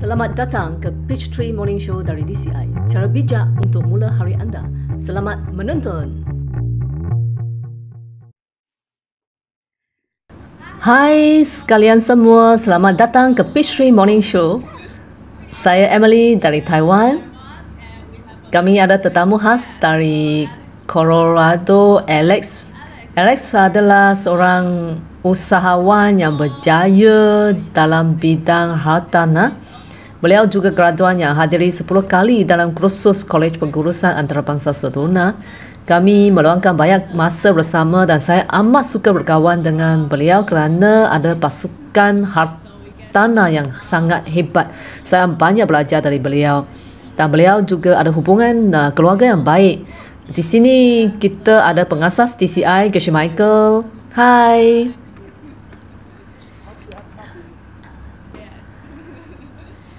Selamat datang ke Peachtree Morning Show dari DCI. Cara bijak untuk mula hari anda. Selamat menonton. Hai sekalian semua, selamat datang ke Peachtree Morning Show. Saya Emily dari Taiwan. Kami ada tetamu khas dari Colorado, Alex. Alex adalah seorang usahawan yang berjaya dalam bidang hartanah. Beliau juga graduan yang hadiri 10 kali dalam kursus Kolej Pengurusan Antarabangsa Sedona. Kami meluangkan banyak masa bersama dan saya amat suka berkawan dengan beliau kerana ada pasukan hartanah yang sangat hebat. Saya banyak belajar dari beliau. Dan beliau juga ada hubungan keluarga yang baik. Di sini kita ada pengasas DCI, Geshe Michael. Hai.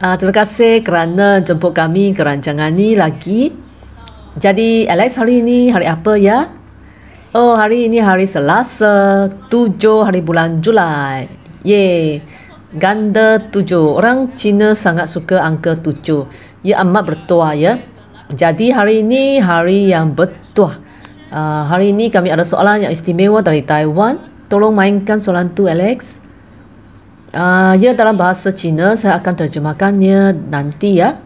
Terima kasih kerana jemput kami ke rancangan ni lagi. Jadi Alex, hari ini hari apa ya? Oh, hari ini hari Selasa, 7 hari bulan Julai. Yeay, ganda 7. Orang Cina sangat suka angka 7. Ia amat bertuah ya. Jadi hari ini hari yang bertuah. Hari ini kami ada soalan yang istimewa dari Taiwan. Tolong mainkan soalan tu, Alex. Ya, dalam bahasa Cina, saya akan terjemahkannya nanti ya.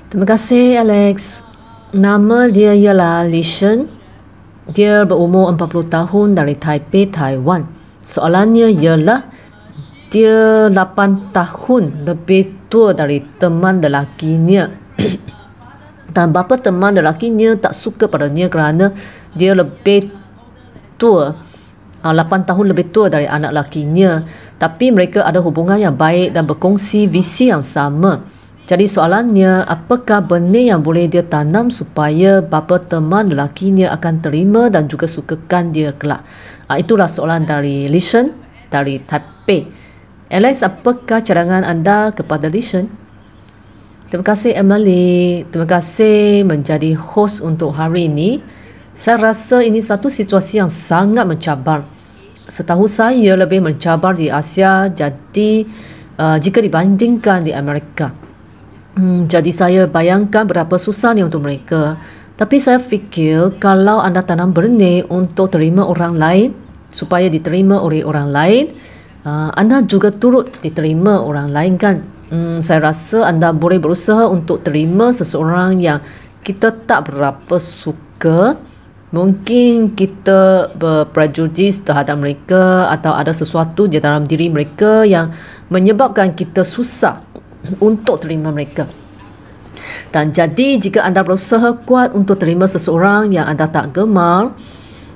Terima kasih Alex. Nama dia ialah Li Shen. Dia berumur 40 tahun dari Taipei, Taiwan. Soalannya ialah dia 8 tahun lebih tua dari teman lelakinya. Dan bapa teman lelakinya tak suka padanya kerana dia lebih tua, 8 tahun lebih tua dari anak lakinya. Tapi mereka ada hubungan yang baik dan berkongsi visi yang sama. Jadi soalannya, apakah benih yang boleh dia tanam supaya bapa teman lelakinya akan terima dan juga sukakan dia kelak? Itulah soalan dari Li Shen dari Taipei. Alex, apakah cadangan anda kepada Li Shen? Terima kasih Emily. Terima kasih menjadi host untuk hari ini. Saya rasa ini satu situasi yang sangat mencabar. Setahu saya lebih mencabar di Asia jadi jika dibandingkan di Amerika. Jadi saya bayangkan berapa susahnya untuk mereka. Tapi saya fikir kalau anda tanam benih untuk terima orang lain, supaya diterima oleh orang lain, anda juga turut diterima orang lain kan. Saya rasa anda boleh berusaha untuk terima seseorang yang kita tak berapa suka. Mungkin kita berprejudis terhadap mereka atau ada sesuatu di dalam diri mereka yang menyebabkan kita susah untuk terima mereka. Dan jadi jika anda berusaha kuat untuk terima seseorang yang anda tak gemar,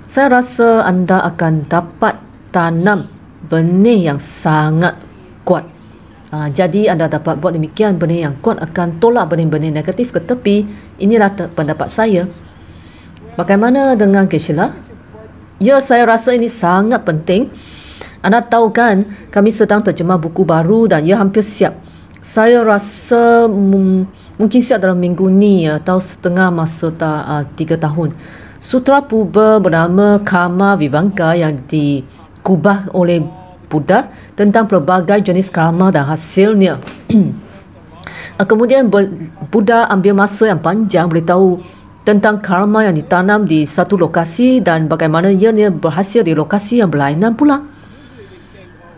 saya rasa anda akan dapat tanam benih yang sangat kuat. Jadi anda dapat buat demikian, benih yang kuat akan tolak benih-benih negatif ke tepi. Inilah pendapat saya. Bagaimana dengan Geshe-la? Ya, saya rasa ini sangat penting. Anda tahu kan, kami sedang terjemah buku baru dan ia hampir siap. Saya rasa mungkin siap dalam minggu ni atau setengah masa 3 tahun. Sutra Purba bernama Karma Vibhanga yang dikubah oleh Buddha tentang pelbagai jenis karma dan hasilnya. Kemudian Buddha ambil masa yang panjang beritahu tentang karma yang ditanam di satu lokasi dan bagaimana ianya berhasil di lokasi yang berlainan pula.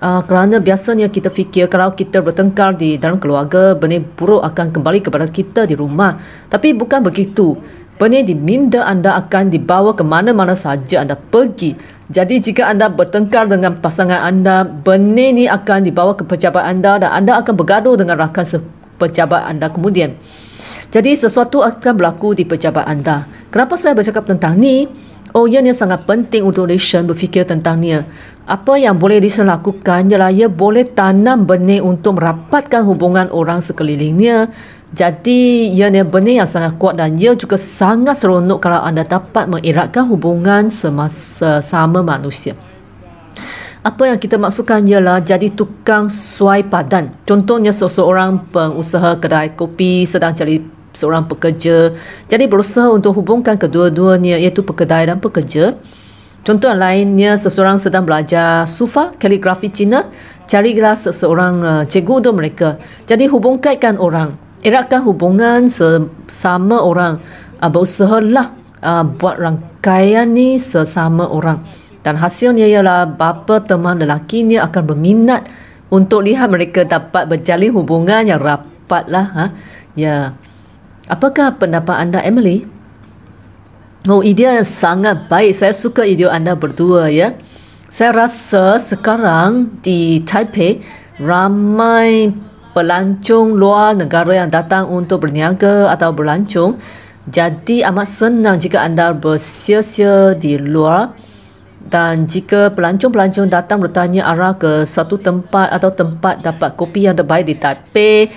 Kerana biasanya kita fikir kalau kita bertengkar di dalam keluarga, benih buruk akan kembali kepada kita di rumah. Tapi bukan begitu. Benih di minda anda akan dibawa ke mana-mana saja anda pergi. Jadi jika anda bertengkar dengan pasangan anda, benih ini akan dibawa ke pejabat anda dan anda akan bergaduh dengan rakan sepejabat anda kemudian. Jadi sesuatu akan berlaku di pejabat anda. Kenapa saya bercakap tentang ni? Oh, ianya sangat penting untuk Lishan berfikir tentangnya. Apa yang boleh Lishan lakukan ialah ia boleh tanam benih untuk merapatkan hubungan orang sekelilingnya. Jadi, ianya benih yang sangat kuat dan ia juga sangat seronok kalau anda dapat mengeratkan hubungan sesama manusia. Apa yang kita maksudkan ialah jadi tukang suai padan. Contohnya seseorang pengusaha kedai kopi sedang cari seorang pekerja. Jadi berusaha untuk hubungkan kedua-duanya iaitu pekedai dan pekerja. Contoh lainnya seseorang sedang belajar sufa, kaligrafi Cina. Carilah seseorang cikgu untuk mereka. Jadi hubungkan orang. Eratkan hubungan sesama orang. Berusahalah buat rangkaian ni sesama orang. Dan hasilnya ialah bapa teman lelaki ni akan berminat untuk lihat mereka dapat berjalin hubungan yang rapat lah. Ya. Apakah pendapat anda, Emily? Oh, idea yang sangat baik. Saya suka idea anda berdua ya. Saya rasa sekarang di Taipei ramai pelancong luar negara yang datang untuk berniaga atau berlancong. Jadi amat senang jika anda bersia-sia di luar. Dan jika pelancong-pelancong datang bertanya arah ke satu tempat atau tempat dapat kopi yang terbaik di Taipei,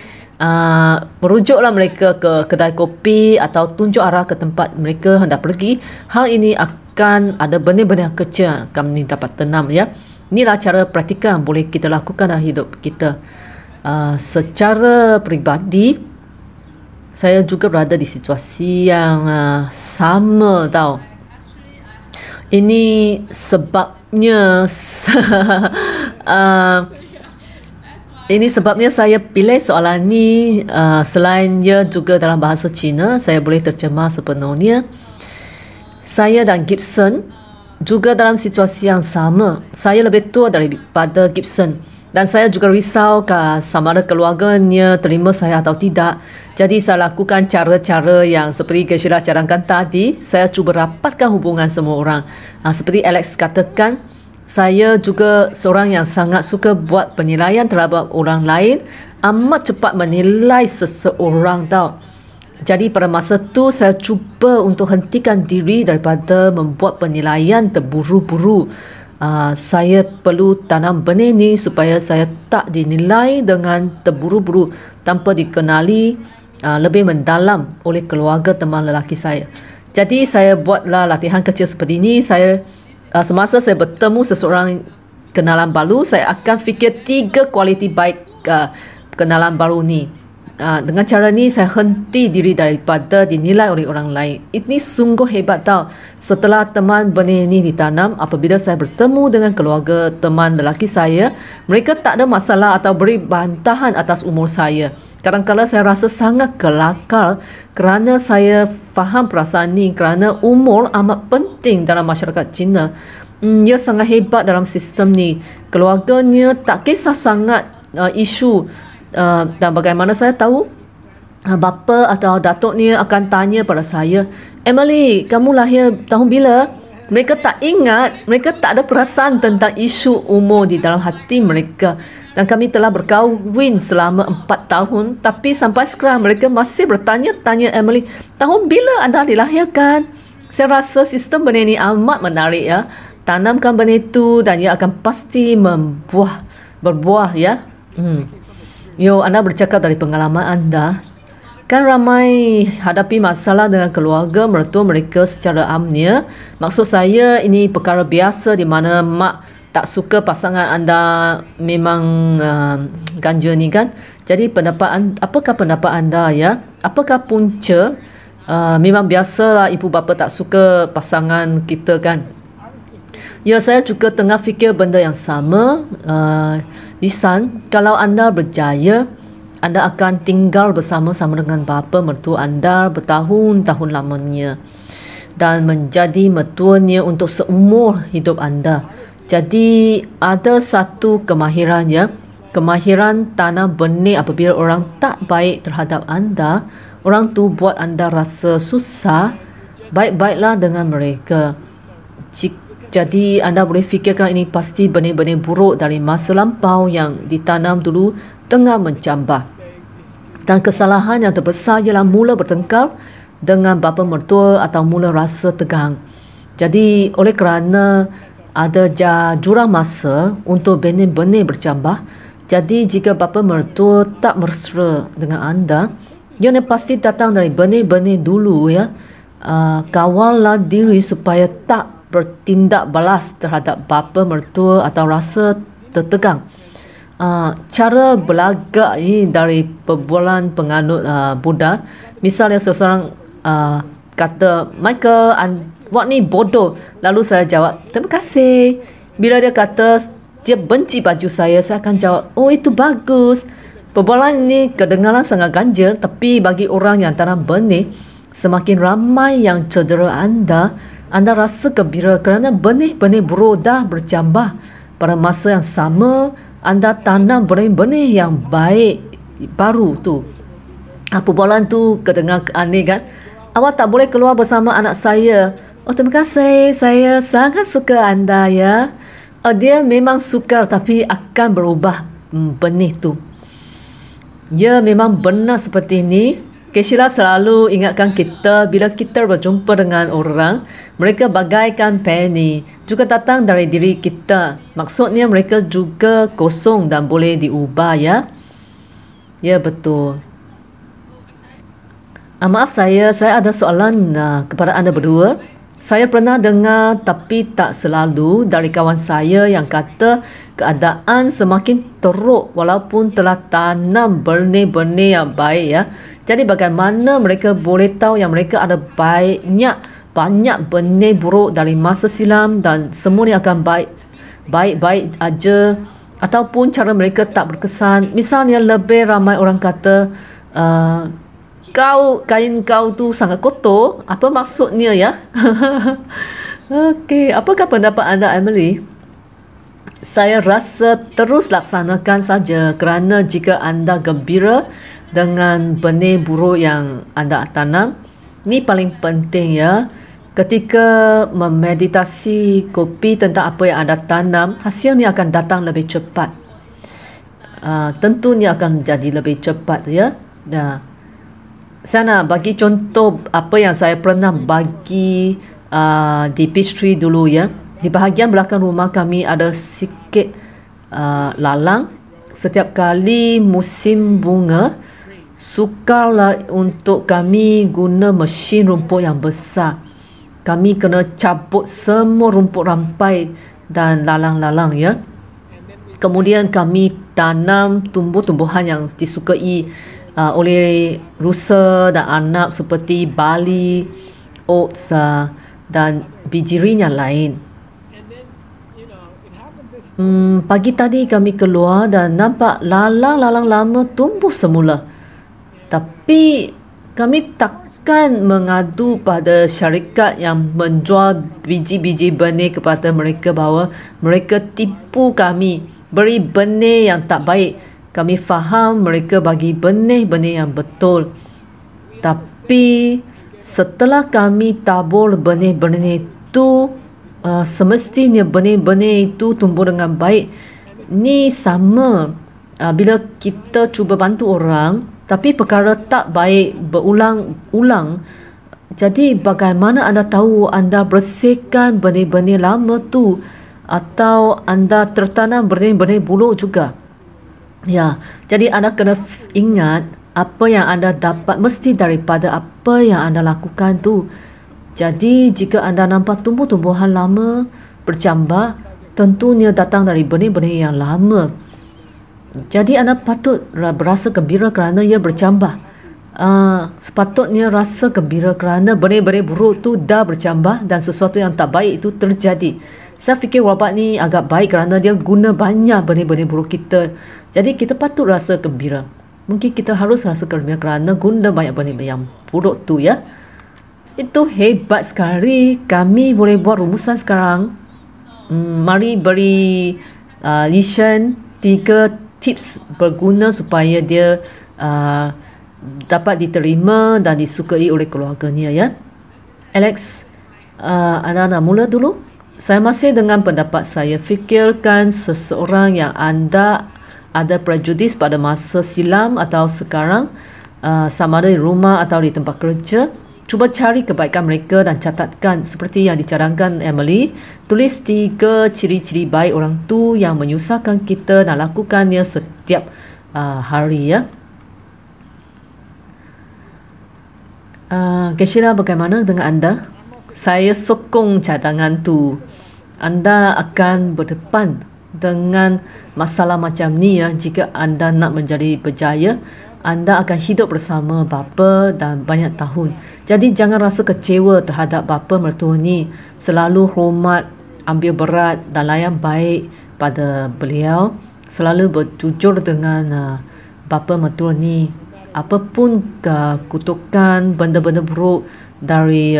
merujuklah mereka ke kedai kopi atau tunjuk arah ke tempat mereka hendak pergi. Hal ini akan ada benih-benih kecil kami dapat tanam ya. Inilah cara praktikal yang boleh kita lakukan dalam hidup kita. Secara peribadi, saya juga berada di situasi yang sama tau. Ini sebabnya ini sebabnya saya pilih soalan ni. Selain ia juga dalam bahasa Cina, saya boleh terjemah sepenuhnya. Saya dan Gibson juga dalam situasi yang sama. Saya lebih tua daripada Gibson dan saya juga risau sama ada keluarganya terima saya atau tidak. Jadi saya lakukan cara-cara yang seperti Geshira cadangkan tadi. Saya cuba rapatkan hubungan semua orang. Seperti Alex katakan, saya juga seorang yang sangat suka buat penilaian terhadap orang lain. Amat cepat menilai seseorang tau. Jadi pada masa tu saya cuba untuk hentikan diri daripada membuat penilaian terburu-buru. Saya perlu tanam benih ni supaya saya tak dinilai dengan terburu-buru tanpa dikenali lebih mendalam oleh keluarga teman lelaki saya. Jadi saya buatlah latihan kecil seperti ini. Semasa saya bertemu seseorang kenalan baru, saya akan fikir 3 kualiti baik kenalan baru ni. Dengan cara ni saya henti diri daripada dinilai oleh orang lain. Ini sungguh hebat tau. Setelah teman benih ini ditanam, apabila saya bertemu dengan keluarga teman lelaki saya, mereka tak ada masalah atau beri bantahan atas umur saya. Kadang-kadang saya rasa sangat kelakar kerana saya faham perasaan ni, kerana umur amat penting dalam masyarakat Cina. Ia sangat hebat dalam sistem ni. Keluarganya tak kisah sangat isu. Dan bagaimana saya tahu? Bapa atau datuk ni akan tanya pada saya, Emily, kamu lahir tahun bila? Mereka tak ingat, mereka tak ada perasaan tentang isu umur di dalam hati mereka. Dan kami telah berkahwin selama 4 tahun, tapi sampai sekarang mereka masih bertanya-tanya Emily, tahun bila anda dilahirkan? Saya rasa sistem benih ini amat menarik ya. Tanamkan benih itu dan ia akan pasti berbuah ya. Yo, anda bercakap dari pengalaman anda. Kan ramai hadapi masalah dengan keluarga mertua mereka secara amnya. Maksud saya ini perkara biasa di mana mak tak suka pasangan anda memang ganja ni kan. Jadi apakah pendapat anda ya? Apakah punca memang biasalah ibu bapa tak suka pasangan kita kan? Ya, saya juga tengah fikir benda yang sama. Lisan, kalau anda berjaya, anda akan tinggal bersama-sama dengan bapa mertua anda bertahun-tahun lamanya dan menjadi mertuanya untuk seumur hidup anda. Jadi ada satu kemahiran ya, kemahiran tanam benih. Apabila orang tak baik terhadap anda, orang tu buat anda rasa susah, baik-baiklah dengan mereka. Jadi anda boleh fikirkan ini pasti benih-benih buruk dari masa lampau yang ditanam dulu tengah mencambah. Dan kesalahan yang terbesar ialah mula bertengkar dengan bapa mertua atau mula rasa tegang. Jadi oleh kerana ada jurang masa untuk benih-benih bercambah, jadi jika bapa mertua tak mesra dengan anda, ia pasti datang dari benih-benih dulu ya. Kawallah diri supaya tak bertindak balas terhadap bapa mertua atau rasa tertegang. Cara berlagak ini dari perbualan penganut Buddha. Misalnya seseorang kata, Michael, awak ni bodoh. Lalu saya jawab, terima kasih. Bila dia kata dia benci baju saya akan jawab, oh itu bagus. Perbualan ini kedengaran sangat ganjil, tapi bagi orang yang tanam benih, semakin ramai yang cedera anda rasa gembira kerana benih-benih buruk dah bercambah. Pada masa yang sama, anda tanam benih-benih yang baik baru tu. Perbualan tu kedengar aneh kan? Awak tak boleh keluar bersama anak saya. Oh, terima kasih. Saya sangat suka anda ya. Dia memang sukar tapi akan berubah benih tu. Ya, memang benar seperti ini. Sheila selalu ingatkan kita bila kita berjumpa dengan orang, mereka bagaikan penny, juga datang dari diri kita. Maksudnya mereka juga kosong dan boleh diubah ya. Ya, betul. Maaf saya ada soalan kepada anda berdua. Saya pernah dengar tapi tak selalu dari kawan saya yang kata keadaan semakin teruk walaupun telah tanam benih-benih yang baik ya. Jadi bagaimana mereka boleh tahu yang mereka ada banyak benih buruk dari masa silam dan semuanya akan baik-baik aja, ataupun cara mereka tak berkesan. Misalnya lebih ramai orang kata kain kau tu sangat kotor. Apa maksudnya ya? Okey, apakah pendapat anda, Emily? Saya rasa terus laksanakan saja kerana jika anda gembira dengan benih buruk yang anda tanam, ni paling penting ya. Ketika memeditasi kopi tentang apa yang anda tanam, hasilnya akan datang lebih cepat. Tentunya akan jadi lebih cepat ya. Saya nak bagi contoh apa yang saya pernah bagi di peach tree dulu ya. Di bahagian belakang rumah kami ada sikit lalang. Setiap kali musim bunga, sukarlah untuk kami guna mesin rumput yang besar. Kami kena cabut semua rumput rampai dan lalang-lalang ya. Kemudian kami tanam tumbuh-tumbuhan yang disukai oleh rusa dan anak seperti barley, oats dan biji yang lain. Pagi tadi kami keluar dan nampak lalang-lalang lama tumbuh semula. Tapi kami takkan mengadu pada syarikat yang menjual biji-biji benih kepada mereka bahawa mereka tipu kami, beri benih yang tak baik. Kami faham mereka bagi benih-benih yang betul. Tapi setelah kami tabur benih-benih itu, semestinya benih-benih itu tumbuh dengan baik. Ni sama bila kita cuba bantu orang, tapi perkara tak baik berulang-ulang. Jadi bagaimana anda tahu anda bersihkan benih-benih lama tu atau anda tertanam benih-benih buruk juga? Ya, jadi anda kena ingat apa yang anda dapat mesti daripada apa yang anda lakukan tu. Jadi jika anda nampak tumbuh-tumbuhan lama bercambah, tentunya datang dari benih-benih yang lama. Jadi anda patut berasa gembira kerana ia bercambah. Sepatutnya rasa gembira kerana benih-benih buruk tu dah bercambah dan sesuatu yang tak baik itu terjadi. Saya fikir wabak ni agak baik kerana dia guna banyak benih-benih buruk kita. Jadi kita patut rasa gembira. Mungkin kita harus rasa gembira kerana guna banyak benih-benih yang buruk tu ya. Itu hebat sekali. Kami boleh buat rumusan sekarang. Mari beri Lishan 3 tips berguna supaya dia dapat diterima dan disukai oleh keluarganya ya. Alex, anda nak mula dulu? Saya masih dengan pendapat saya. Fikirkan seseorang yang anda ada prejudis pada masa silam atau sekarang, sama ada di rumah atau di tempat kerja. Cuba cari kebaikan mereka dan catatkan seperti yang dicadangkan Emily. Tulis 3 ciri-ciri baik orang tu yang menyusahkan kita dan lakukannya setiap hari ya. Keshila, bagaimana dengan anda? Saya sokong cadangan tu. Anda akan berdepan dengan masalah macam ni ya. Jika anda nak menjadi berjaya, anda akan hidup bersama bapa dan banyak tahun. Jadi jangan rasa kecewa terhadap bapa mertua ni. Selalu hormat, ambil berat dan layan baik pada beliau. Selalu berjujur dengan bapa mertua ni. Apapun kutukan, benda-benda buruk dari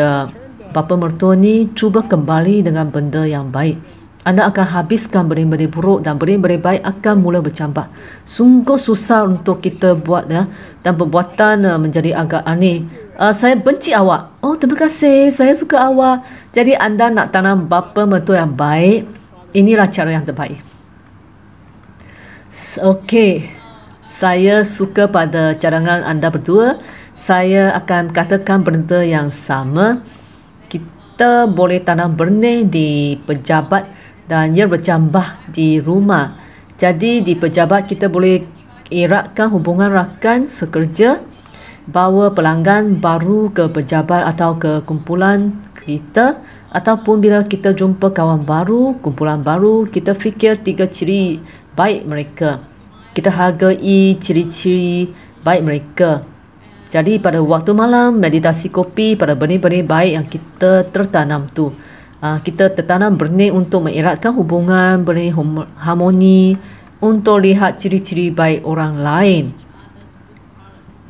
bapa mertua ni, cuba kembali dengan benda yang baik. Anda akan habiskan benih-benih buruk dan benih-benih baik akan mula bercambah. Sungguh susah untuk kita buat ya, dan perbuatan menjadi agak aneh. Saya benci awak. Oh, terima kasih. Saya suka awak. Jadi anda nak tanam bapa mertua yang baik. Inilah cara yang terbaik. Okey. Saya suka pada cadangan anda berdua. Saya akan katakan benda yang sama. Kita boleh tanam benih di pejabat dan ia bercambah di rumah. Jadi di pejabat kita boleh eratkan hubungan rakan sekerja, bawa pelanggan baru ke pejabat atau ke kumpulan kita, ataupun bila kita jumpa kawan baru, kumpulan baru, kita fikir 3 ciri baik mereka. Kita hargai ciri-ciri baik mereka. Jadi pada waktu malam, meditasi kopi pada benih-benih baik yang kita tertanam tu. Kita tertanam benih untuk mengeratkan hubungan, benih harmoni, untuk lihat ciri-ciri baik orang lain.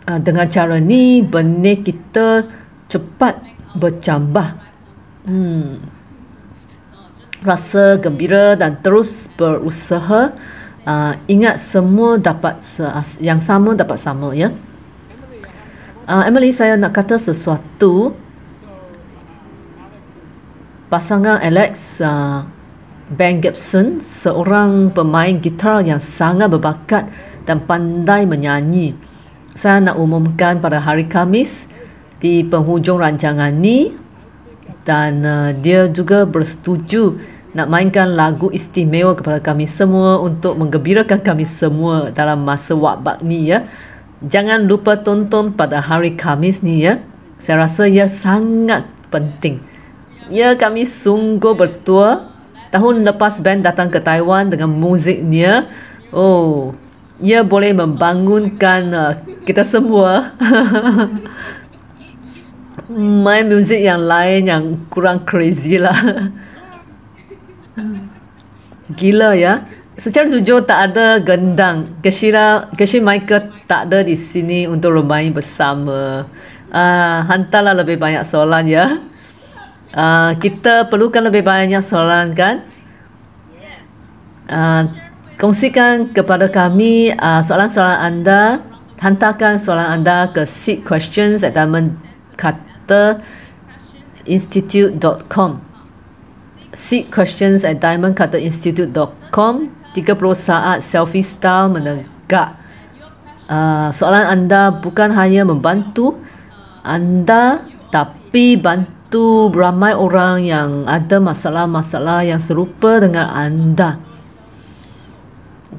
Dengan cara ni, benih kita cepat bercambah. Rasa gembira dan terus berusaha. Ingat semua dapat yang sama dapat sama ya. Emily, saya nak kata sesuatu. Pasangan Alex Ben Gibson, seorang pemain gitar yang sangat berbakat dan pandai menyanyi. Saya nak umumkan pada hari Khamis di penghujung rancangan ni, dan dia juga bersetuju nak mainkan lagu istimewa kepada kami semua untuk menggembirakan kami semua dalam masa wabak ni ya. Jangan lupa tonton pada hari Khamis ni ya. Saya rasa ia sangat penting. Ya, kami sungguh bertua. Tahun lepas band datang ke Taiwan dengan muziknya. Oh, ia boleh membangunkan kita semua. Main muzik yang lain yang kurang crazy lah. Gila ya. Secara jujur tak ada gendang. Keshila Michael tak ada di sini untuk bermain bersama. Hantarlah lebih banyak soalan ya. Kita perlukan lebih banyak soalan kan. Kongsikan kepada kami soalan-soalan anda. Hantarkan soalan anda ke seedquestions@diamondcutterinstitute.com. seedquestions@diamondcutterinstitute.com. 30 saat selfie style menegak. Soalan anda bukan hanya membantu anda, tapi bantu ramai orang yang ada masalah-masalah yang serupa dengan anda.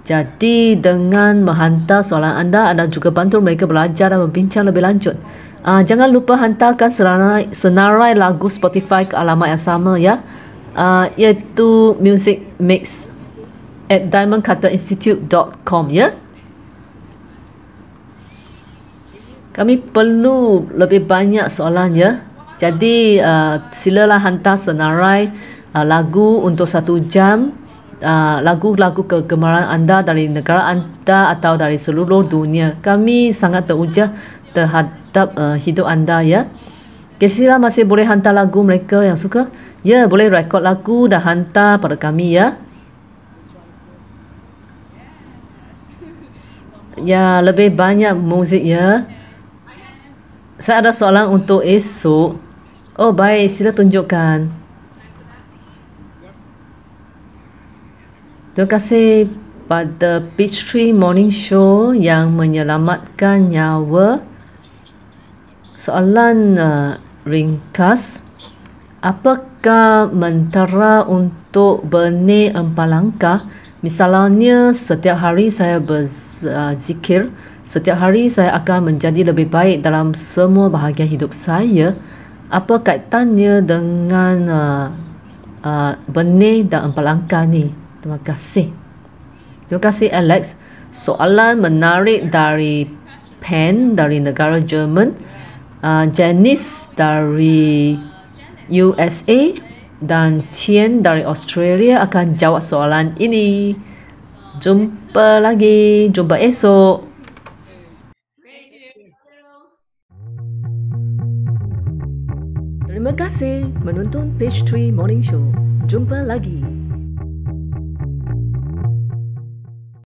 Jadi dengan menghantar soalan anda juga bantu mereka belajar dan berbincang lebih lanjut. Jangan lupa hantarkan senarai lagu Spotify ke alamat yang sama ya. Iaitu musicmix@diamondcutterinstitute.com ya. Kami perlu lebih banyak soalan ya. Jadi silalah hantar senarai lagu untuk 1 jam. Lagu-lagu kegemaran anda dari negara anda atau dari seluruh dunia. Kami sangat teruja terhadap hidup anda ya. Keshila masih boleh hantar lagu mereka yang suka. Ya, boleh rekod lagu dan hantar pada kami ya. Ya, lebih banyak muzik ya. Saya ada soalan untuk esok. Oh baik, sila tunjukkan. Terima kasih pada Peachtree Morning Show yang menyelamatkan nyawa Soalan ringkas. Apakah mentera untuk benih 4 langkah? Misalnya, setiap hari saya berzikir, setiap hari saya akan menjadi lebih baik dalam semua bahagian hidup saya. Apa kaitannya dengan benih dan 4 langkah ni? Terima kasih. Terima kasih Alex. Soalan menarik dari Pen dari negara Jerman, Janice dari USA dan Tian dari Australia akan jawab soalan ini. Jumpa lagi, jumpa esok. Terima kasih menonton Page 3 Morning Show. Jumpa lagi.